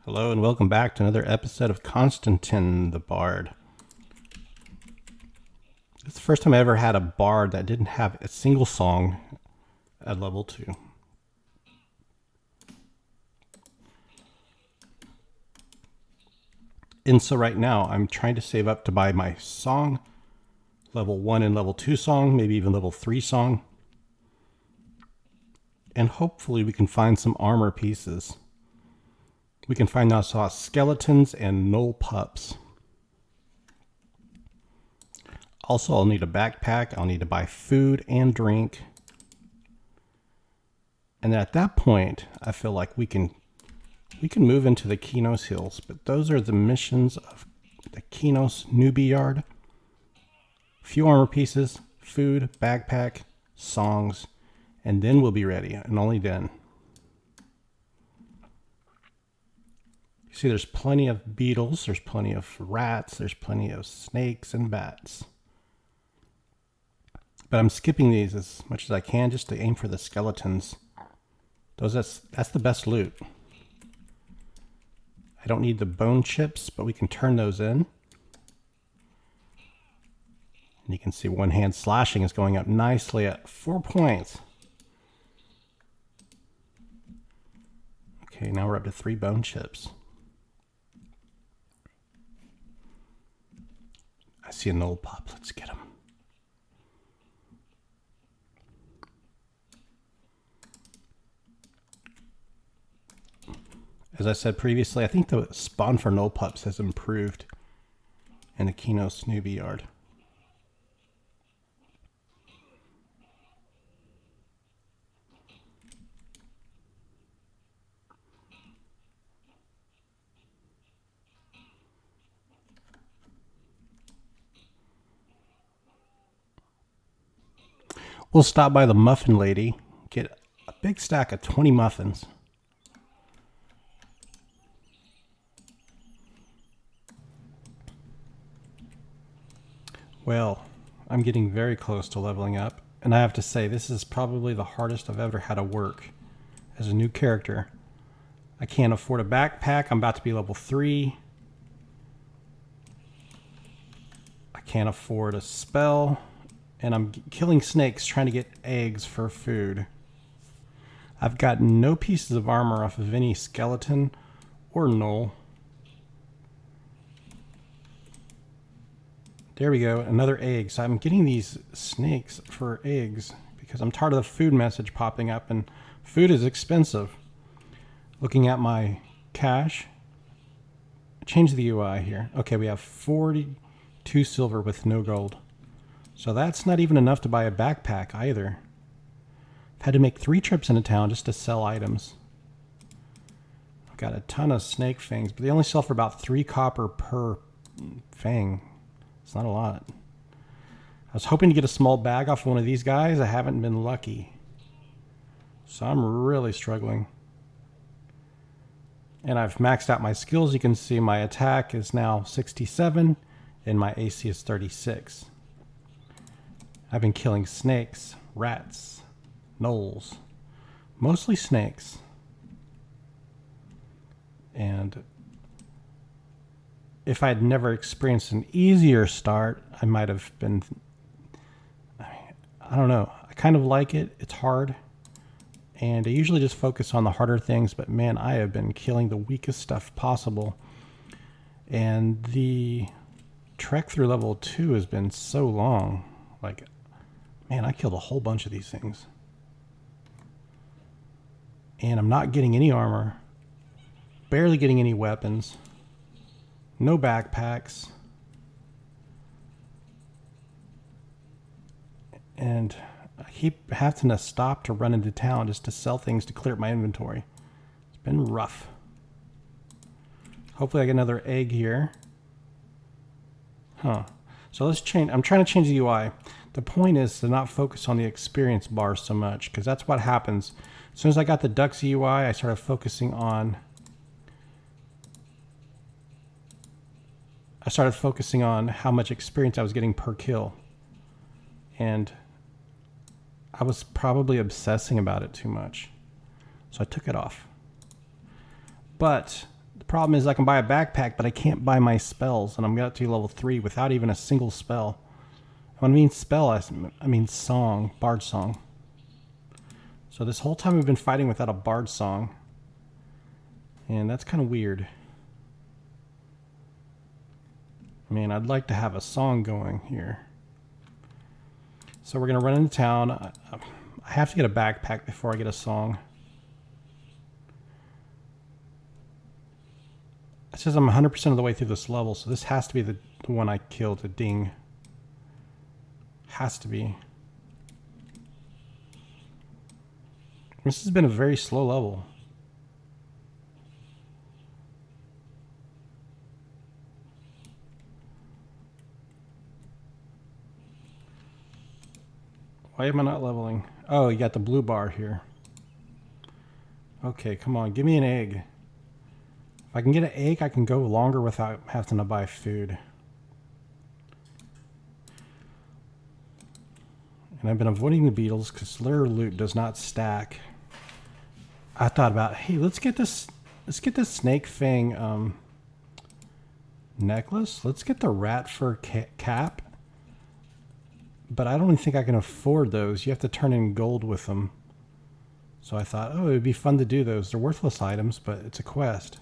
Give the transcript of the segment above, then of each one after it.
Hello and welcome back to another episode of Constantine the Bard. It's the first time I ever had a bard that didn't have a single song at level 2. And so right now I'm trying to save up to buy my song, level 1 and level 2 song, maybe even level 3 song. And hopefully we can find some armor pieces. We can find also skeletons and null pups. Also, I'll need a backpack. I'll need to buy food and drink. And at that point, I feel like we can move into the Kinos Hills. But those are the missions of the Kinos newbie yard. A few armor pieces, food, backpack, songs, and then we'll be ready, and only then. You see, there's plenty of beetles, there's plenty of rats, there's plenty of snakes and bats. But I'm skipping these as much as I can just to aim for the skeletons. That's the best loot. I don't need the bone chips, but we can turn those in. And you can see one hand slashing is going up nicely at 4 points. Okay, now we're up to 3 bone chips. I see an old pup. Let's get him. As I said previously, I think the spawn for null pups has improved in the Kinos newbie yard. We'll stop by the muffin lady, get a big stack of 20 muffins. Well, I'm getting very close to leveling up, and I have to say this is probably the hardest I've ever had to work as a new character. I can't afford a backpack. I'm about to be level 3. I can't afford a spell. And I'm killing snakes trying to get eggs for food. I've got no pieces of armor off of any skeleton or null. There we go, another egg. So I'm getting these snakes for eggs because I'm tired of the food message popping up, and food is expensive. Looking at my cash, change the UI here. Okay, we have 42 silver with no gold. So that's not even enough to buy a backpack either. I've had to make 3 trips into town just to sell items. I've got a ton of snake fangs, but they only sell for about 3 copper per fang. It's not a lot. I was hoping to get a small bag off one of these guys. I haven't been lucky. So I'm really struggling. And I've maxed out my skills. You can see my attack is now 67 and my AC is 36. I've been killing snakes, rats, gnolls, mostly snakes. And if I had never experienced an easier start, I might have been, I don't know. I kind of like it. It's hard. And I usually just focus on the harder things, but man, I have been killing the weakest stuff possible. And the trek through level 2 has been so long. Like, man, I killed a whole bunch of these things. And I'm not getting any armor. Barely getting any weapons. No backpacks. And I keep having to stop to run into town just to sell things to clear up my inventory. It's been rough. Hopefully I get another egg here. Huh. So let's change. I'm trying to change the UI. The point is to not focus on the experience bar so much, because that's what happens. As soon as I got the Ducks UI, I started focusing on how much experience I was getting per kill. And I was probably obsessing about it too much. So I took it off. But the Problem is I can buy a backpack, but I can't buy my spells, and I'm got to level 3 without even a single spell. When I mean spell, I mean song, bard song. So this whole time we've been fighting without a bard song, and that's kind of weird. I mean, I'd like to have a song going here. So we're going to run into town. I have to get a backpack before I get a song. It says I'm 100% of the way through this level, so this has to be the one I killed, the ding. Has to be. This has been a very slow level. Why am I not leveling? Oh, you got the blue bar here. Okay, come on, give me an egg. If I can get an egg, I can go longer without having to buy food. And I've been avoiding the beetles because their loot does not stack. I thought about, hey, let's get this snake fang necklace. Let's get the rat fur cap. But I don't even think I can afford those. You have to turn in gold with them. So I thought, oh, it would be fun to do those. They're worthless items, but it's a quest.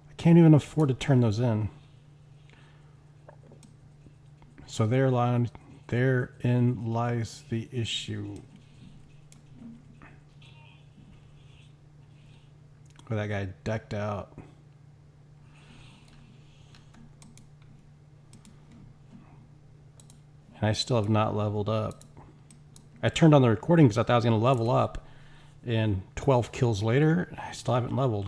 I can't even afford to turn those in. So therein lies the issue. With that guy decked out. And I still have not leveled up. I turned on the recording because I thought I was going to level up. And 12 kills later, I still haven't leveled.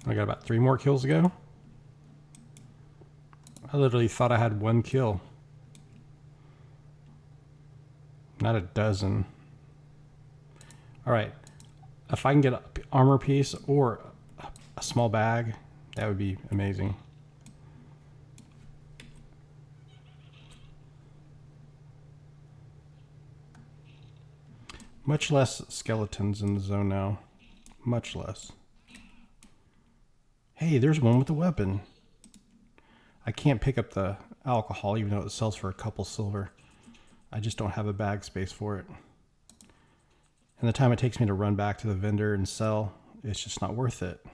I got about 3 more kills to go. I literally thought I had 1 kill. Not a dozen. Alright. If I can get an armor piece or a small bag, that would be amazing. Much less skeletons in the zone now. Much less. Hey, there's one with a weapon. I can't pick up the alcohol even though it sells for a couple silver. I just don't have a bag space for it. And the time it takes me to run back to the vendor and sell, it's just not worth it.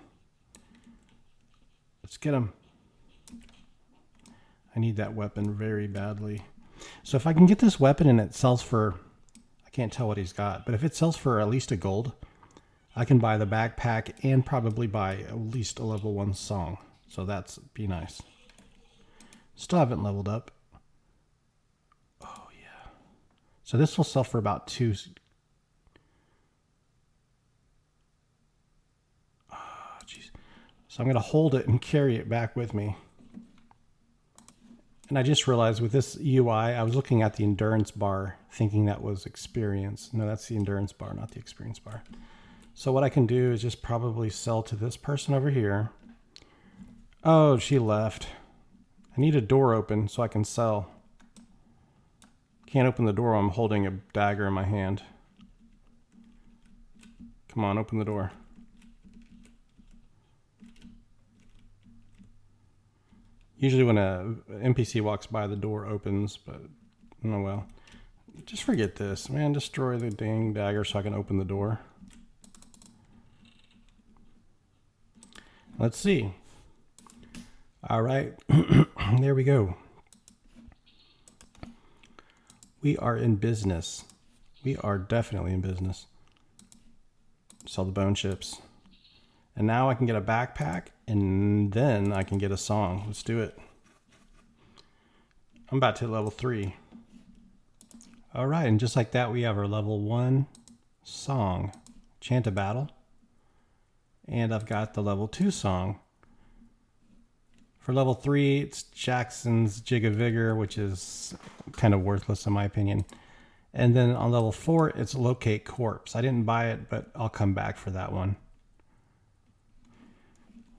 Let's get him. I need that weapon very badly. So if I can get this weapon and it sells for, I can't tell what he's got, but if it sells for at least a gold, I can buy the backpack and probably buy at least a level 1 song. So that's be nice. Still haven't leveled up. Oh yeah. So this will sell for about 2. Oh jeez. So I'm going to hold it and carry it back with me. And I just realized with this UI, I was looking at the endurance bar thinking that was experience. No, that's the endurance bar, not the experience bar. So what I can do is just probably sell to this person over here. Oh, she left. I need a door open so I can sell. Can't open the door while I'm holding a dagger in my hand. Come on, open the door. Usually when a NPC walks by, the door opens, but oh well. Just forget this, man. Destroy the dang dagger so I can open the door. Let's see. All right, there we go. We are in business. We are definitely in business. Sell the bone chips. And now I can get a backpack, and then I can get a song. Let's do it. I'm about to hit level 3. All right, and just like that, we have our level 1 song, Chant a Battle. And I've got the level 2 song. For level 3, it's Jackson's Jig of Vigor, which is kind of worthless in my opinion. And then on level 4, it's Locate Corpse. I didn't buy it, but I'll come back for that one.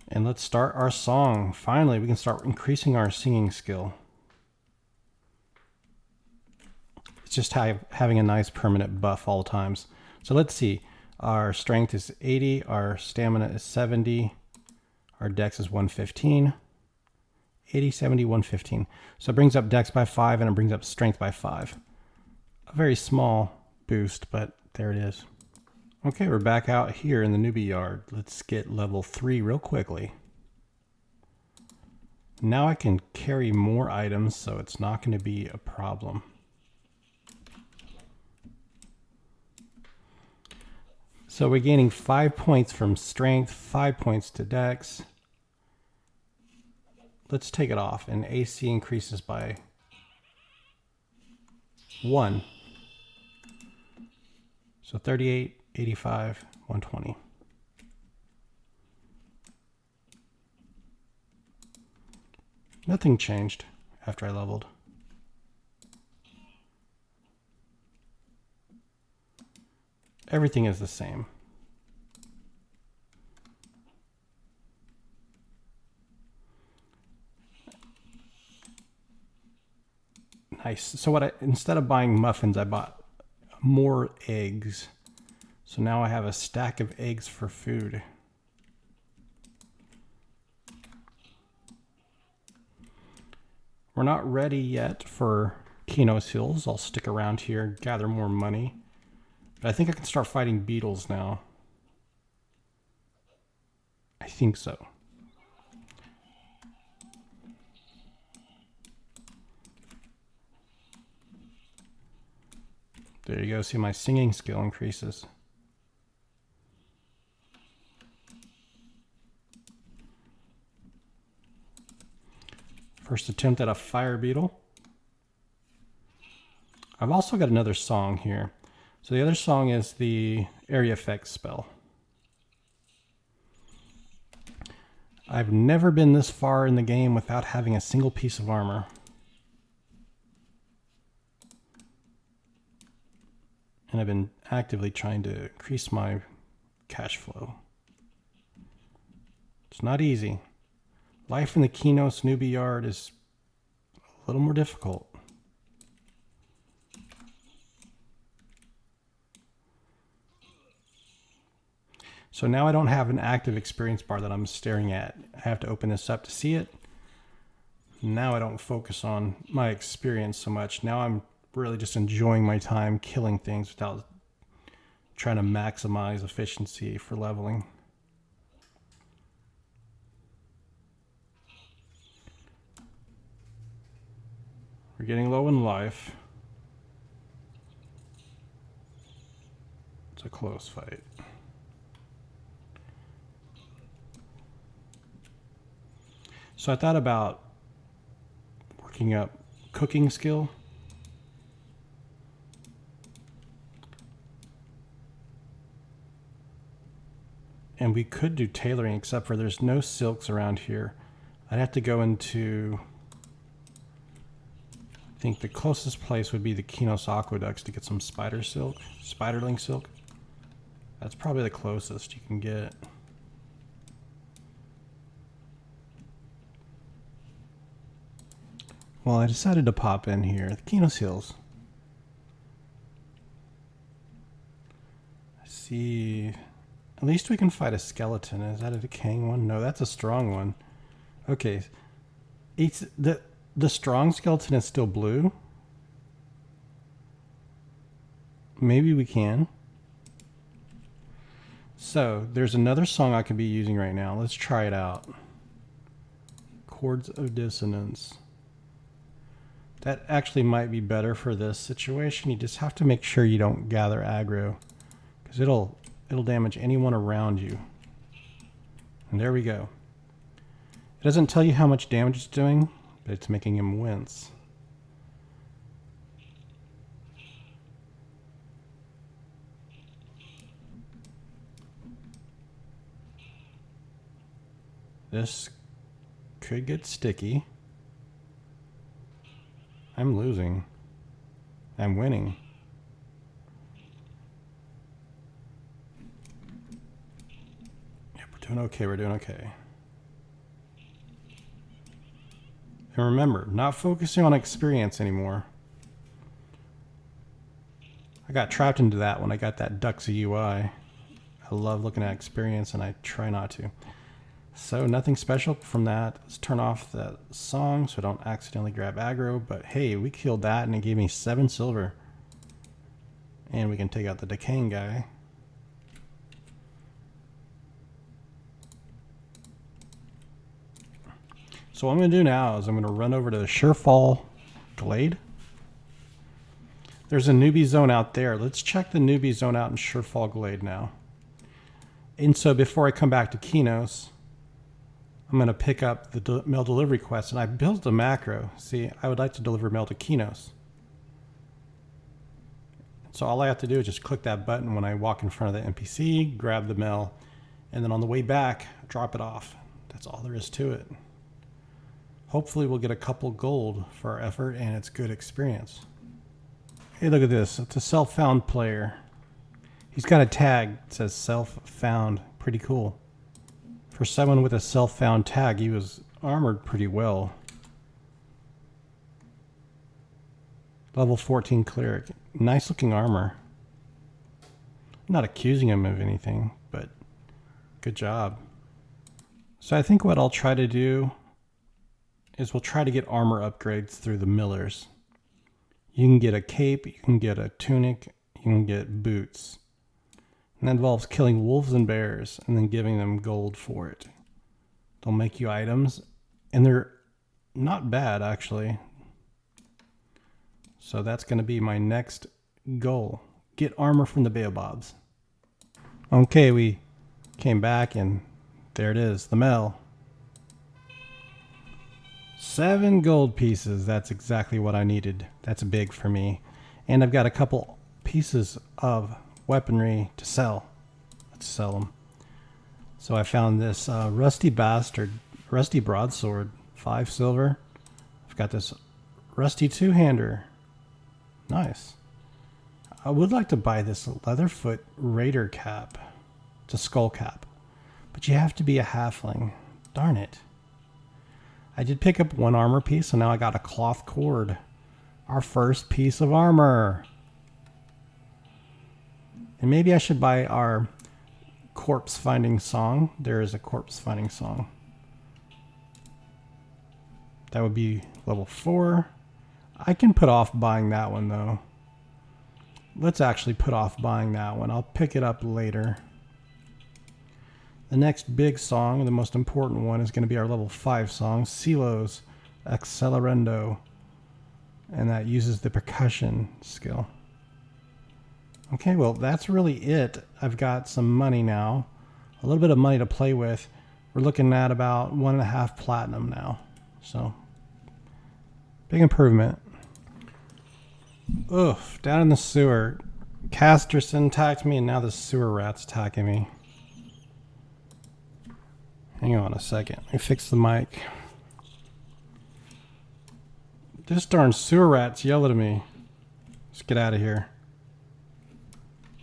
And let's start our song. Finally, we can start increasing our singing skill. It's just having a nice permanent buff all times. So let's see. Our strength is 80. Our stamina is 70. Our dex is 115. 80, 70, 115. So it brings up dex by 5 and it brings up strength by 5. A very small boost, but there it is. Okay, we're back out here in the newbie yard. Let's get level 3 real quickly. Now I can carry more items, so it's not going to be a problem. So we're gaining 5 points from strength, 5 points to dex. Let's take it off, and AC increases by 1. So 38, 85, 120. Nothing changed after I leveled. Everything is the same. Nice. So instead of buying muffins, I bought more eggs. So now I have a stack of eggs for food. We're not ready yet for Kino's Hills. I'll stick around here, gather more money. But I think I can start fighting beetles now. I think so. There you go. See, my singing skill increases. First attempt at a fire beetle. I've also got another song here. So the other song is the area effects spell. I've never been this far in the game without having a single piece of armor. And I've been actively trying to increase my cash flow. It's not easy. Life in the Kino's newbie yard is a little more difficult. So now I don't have an active experience bar that I'm staring at. I have to open this up to see it. Now I don't focus on my experience so much. Now I'm really just enjoying my time killing things without trying to maximize efficiency for leveling. We're getting low in life. It's a close fight. So I thought about working up cooking skill. And we could do tailoring, except for there's no silks around here. I'd have to go into, I think the closest place would be the Kino's Aqueducts to get some spiderling silk. That's probably the closest you can get. Well, I decided to pop in here, the Kino's Hills. I see, at least we can fight a skeleton. Is that a decaying one? No, that's a strong one. Okay, it's the strong skeleton is still blue. Maybe we can. So there's another song I could be using right now. Let's try it out. Chords of Dissonance. That actually might be better for this situation. You just have to make sure you don't gather aggro, because it'll damage anyone around you. And there we go. It doesn't tell you how much damage it's doing, but it's making him wince. This could get sticky. I'm losing. I'm winning. Yep, we're doing okay, we're doing okay. And remember, not focusing on experience anymore. I got trapped into that when I got that Duxy UI. I love looking at experience and I try not to. So nothing special from that. Let's turn off the song so I don't accidentally grab aggro. But hey, we killed that and it gave me 7 silver. And we can take out the decaying guy. So what I'm going to do now is I'm going to run over to the Surefall Glade. There's a newbie zone out there. Let's check the newbie zone out in Surefall Glade now. And so before I come back to Kinos, I'm going to pick up the mail delivery quest. And I built a macro. See, I would like to deliver mail to Kinos. So all I have to do is just click that button when I walk in front of the NPC, grab the mail, and then on the way back, drop it off. That's all there is to it. Hopefully we'll get a couple gold for our effort and it's good experience. Hey, look at this. It's a self-found player. He's got a tag that says self-found. Pretty cool. For someone with a self-found tag, he was armored pretty well. Level 14 cleric. Nice looking armor. I'm not accusing him of anything, but good job. So I think what I'll try to do is we'll try to get armor upgrades through the millers. You can get a cape, you can get a tunic, you can get boots. And that involves killing wolves and bears and then giving them gold for it. They'll make you items and they're not bad actually. So that's going to be my next goal. Get armor from the baobabs. Okay, we came back and there it is, the mail. 7 gold pieces. That's exactly what I needed. That's big for me. And I've got a couple pieces of weaponry to sell. Let's sell them. So I found this rusty broadsword, 5 silver. I've got this rusty 2-hander. Nice. I would like to buy this Leatherfoot Raider cap. It's a skull cap. But you have to be a halfling. Darn it. I did pick up 1 armor piece, so now I got a cloth cord. Our first piece of armor. And maybe I should buy our corpse finding song. There is a corpse finding song. That would be level 4. I can put off buying that one though. Let's actually put off buying that one. I'll pick it up later. The next big song, the most important one, is going to be our level 5 song, Silo's Accelerando. And that uses the percussion skill. Okay, well, that's really it. I've got some money now. A little bit of money to play with. We're looking at about 1.5 platinum now. So, big improvement. Oof, down in the sewer. Casterson attacked me and now the sewer rat's attacking me. Hang on a second. Let me fix the mic. This darn sewer rat's yelling at me. Let's get out of here.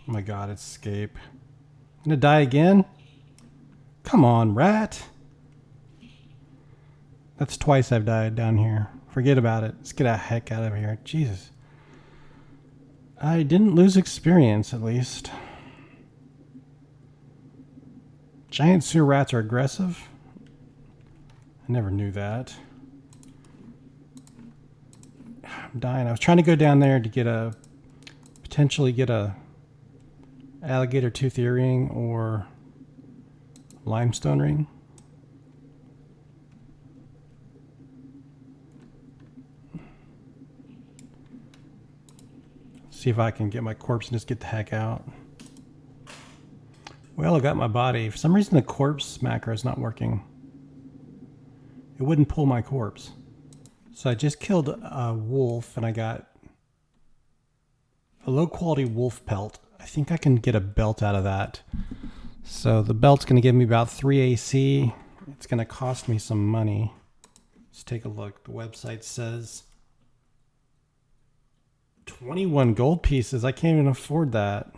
Oh my god, escape. I'm gonna die again? Come on, rat. That's twice I've died down here. Forget about it. Let's get the heck out of here. Jesus. I didn't lose experience, at least. Giant sewer rats are aggressive? I never knew that. I'm dying. I was trying to go down there to get a... potentially get a... alligator tooth earring or limestone ring. See if I can get my corpse and just get the heck out. Well, I got my body. For some reason the corpse macro is not working. It wouldn't pull my corpse. So I just killed a wolf and I got a low quality wolf pelt. I think I can get a belt out of that. So the belt's going to give me about 3 AC. It's going to cost me some money. Let's take a look. The website says 21 gold pieces. I can't even afford that.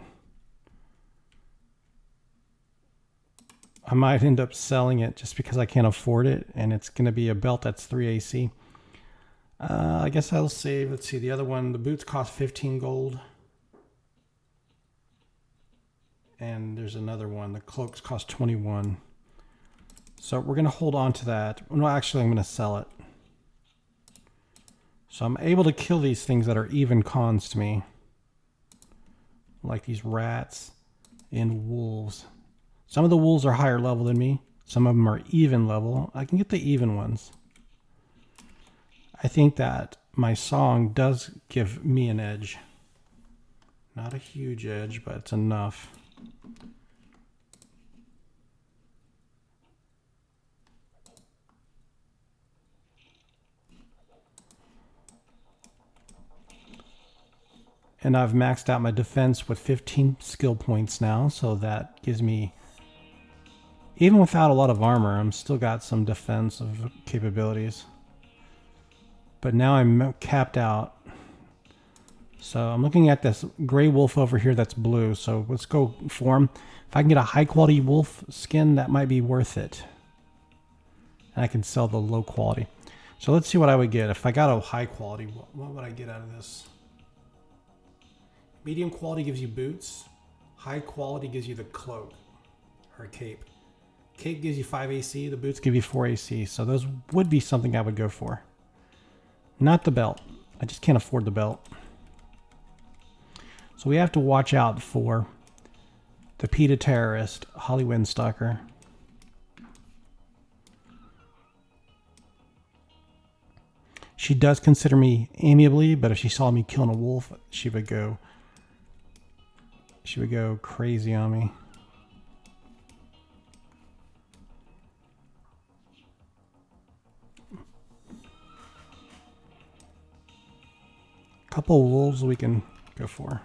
I might end up selling it just because I can't afford it. And it's going to be a belt that's 3 AC. I guess I'll save. Let's see. The other one, the boots cost 15 gold. and there's another one. The cloaks cost 21. So we're going to hold on to that. No, actually, I'm going to sell it. So I'm able to kill these things that are even cons to me. Like these rats and wolves. Some of the wolves are higher level than me. Some of them are even level. I can get the even ones. I think that my song does give me an edge. Not a huge edge, but it's enough. And I've maxed out my defense with 15 skill points now, so that gives me, even without a lot of armor, I'm still got some defensive capabilities. But now I'm capped out. So I'm looking at this gray wolf over here that's blue, so let's go for him. If I can get a high quality wolf skin, that might be worth it. And I can sell the low quality. So let's see what I would get. If I got a high quality, what would I get out of this? Medium quality gives you boots. High quality gives you the cloak or cape. Cape gives you 5 AC. The boots give you 4 AC. So those would be something I would go for. Not the belt. I just can't afford the belt. So we have to watch out for the PETA terrorist, Holly Windstalker. She does consider me amiably, but if she saw me killing a wolf, she would go crazy on me. Couple wolves we can go for.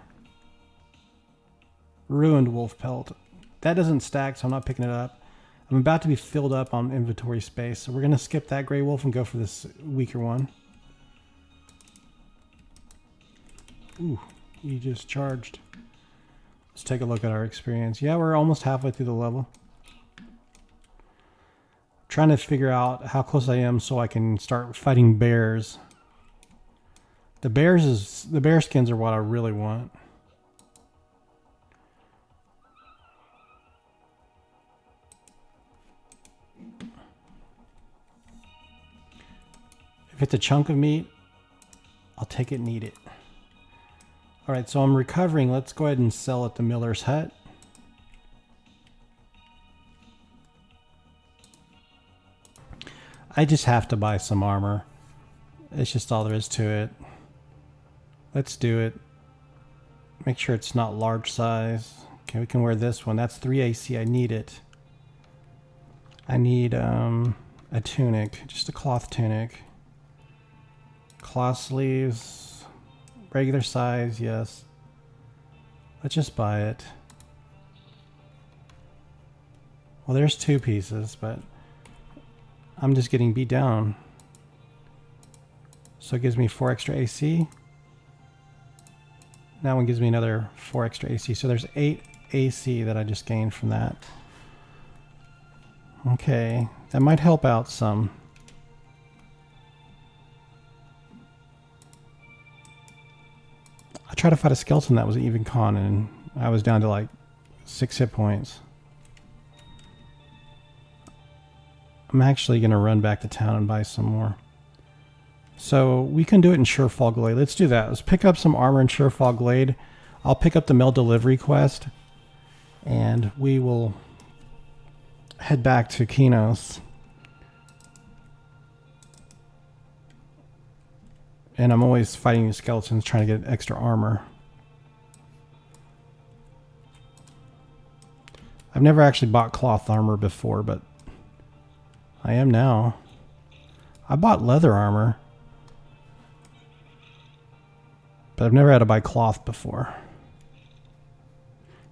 Ruined wolf pelt. That doesn't stack, so I'm not picking it up. I'm about to be filled up on inventory space, so we're going to skip that gray wolf and go for this weaker one. Ooh, he just charged. Let's take a look at our experience. Yeah, we're almost halfway through the level. Trying to figure out how close I am so I can start fighting bears. The bear skins are what I really want. If it's a chunk of meat, I'll take it and eat it. All right, so I'm recovering. Let's go ahead and sell at the miller's hut. I just have to buy some armor. It's just all there is to it. Let's do it. Make sure it's not large size. Okay, we can wear this one. That's 3 AC. I need it. I need a tunic, just a cloth tunic. Cloth sleeves, regular size, yes. Let's just buy it. Well, there's 2 pieces, but I'm just getting beat down. So it gives me 4 extra AC. That one gives me another 4 extra AC. So there's 8 AC that I just gained from that. Okay, that might help out some. I tried to fight a skeleton that was an even con, and I was down to like 6 hit points. I'm actually going to run back to town and buy some more. So we can do it in Surefall Glade. Let's do that. Let's pick up some armor in Surefall Glade. I'll pick up the mail delivery quest, and we will head back to Kinos. And I'm always fighting these skeletons trying to get extra armor. I've never actually bought cloth armor before, but I am now. I bought leather armor, but I've never had to buy cloth before.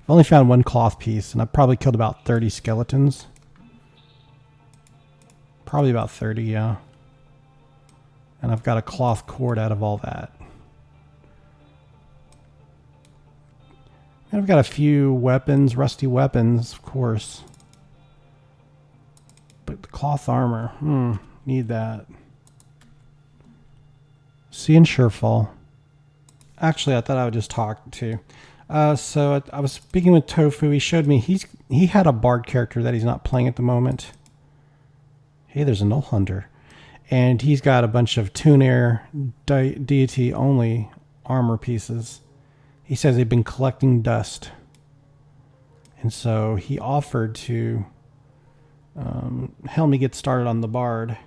I've only found 1 cloth piece, and I've probably killed about 30 skeletons. Probably about 30, yeah. And I've got a cloth cord out of all that. And I've got a few weapons, rusty weapons, of course. But the cloth armor, need that. See you in Surefall. Actually, I thought I would just talk to. So I was speaking with Tofu. He showed me he had a bard character that he's not playing at the moment. Hey, there's a Null Hunter. And he's got a bunch of Toon Air deity only armor pieces. He says they've been collecting dust. And so he offered to help me get started on the bard.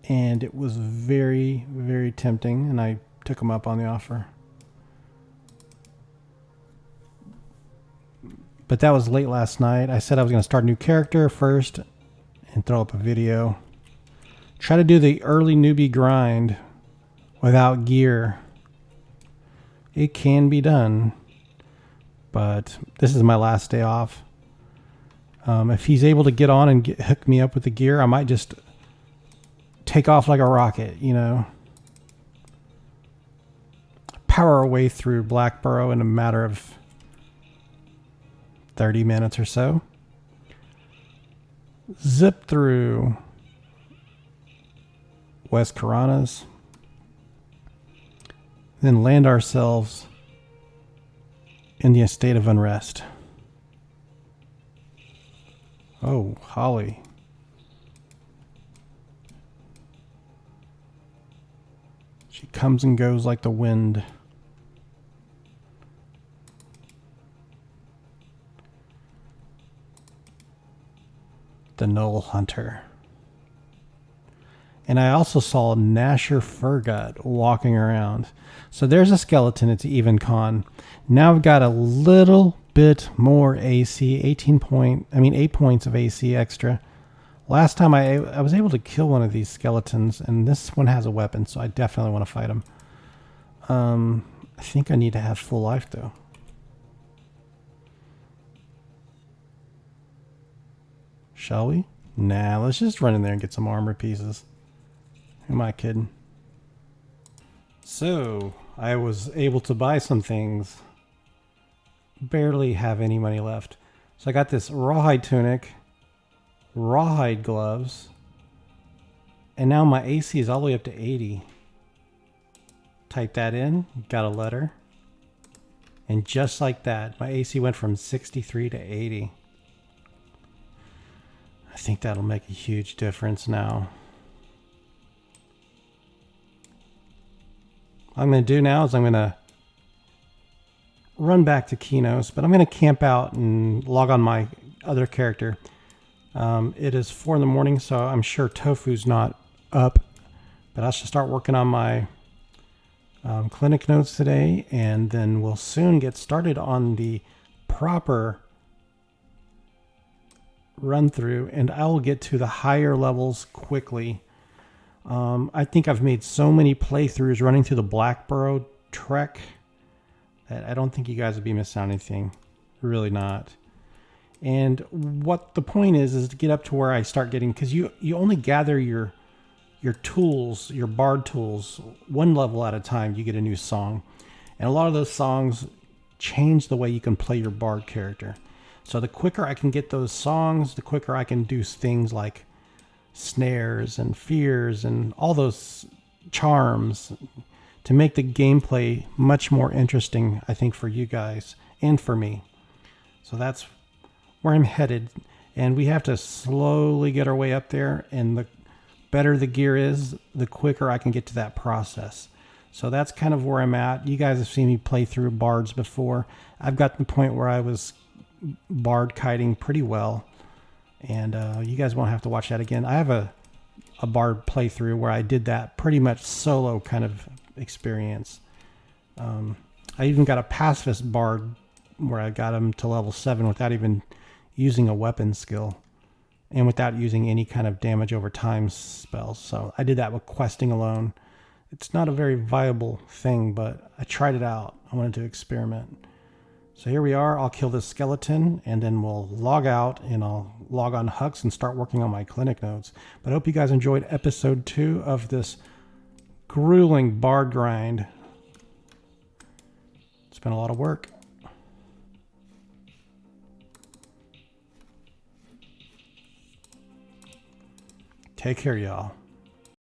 And it was very, very tempting. And I took him up on the offer. But that was late last night. I said I was going to start a new character first and throw up a video. Try to do the early newbie grind without gear. It can be done, but this is my last day off. If he's able to get on and hook me up with the gear, I might just take off like a rocket, you know. Power our way through Blackborough in a matter of 30 minutes or so. Zip through West Karanas, then land ourselves in the Estate of Unrest. Oh, Holly. She comes and goes like the wind. The Null Hunter. And I also saw Nasher Furgut walking around. So there's a skeleton. It's even con. Now I've got a little bit more AC. 8 points of AC extra. Last time I was able to kill one of these skeletons, and this one has a weapon, so I definitely want to fight him. I think I need to have full life though. Shall we? Nah, let's just run in there and get some armor pieces. Who am I kidding? So, I was able to buy some things. Barely have any money left. So I got this rawhide tunic, rawhide gloves, and now my AC is all the way up to 80. Type that in, got a letter. And just like that, my AC went from 63 to 80. I think that'll make a huge difference now. What I'm going to do now is I'm going to run back to Kinos, but I'm going to camp out and log on my other character. It is 4 in the morning, so I'm sure Tofu's not up, but I should start working on my clinic notes today, and then we'll soon get started on the proper run through, and I will get to the higher levels quickly. I think I've made so many playthroughs running through the Blackborough trek that I don't think you guys would be missing out on anything. Really not. And what the point is to get up to where I start getting, because you only gather your tools, your bard tools, one level at a time. You get a new song, and a lot of those songs change the way you can play your bard character. So the quicker I can get those songs, the quicker I can do things like snares and fears and all those charms to make the gameplay much more interesting, I think, for you guys and for me. So that's where I'm headed, and we have to slowly get our way up there, and the better the gear is, the quicker I can get to that process. So that's kind of where I'm at. You guys have seen me play through bards before. I've got to the point where I was bard kiting pretty well, and you guys won't have to watch that again. I have a bard playthrough where I did that pretty much solo kind of experience. I even got a pacifist bard where I got him to level 7 without even using a weapon skill and without using any kind of damage over time spells. So I did that with questing alone. It's not a very viable thing, but I tried it out. I wanted to experiment. So here we are. I'll kill this skeleton, and then we'll log out, and I'll log on Hux and start working on my clinic notes. But I hope you guys enjoyed episode 2 of this grueling bard grind. It's been a lot of work. Take care, y'all.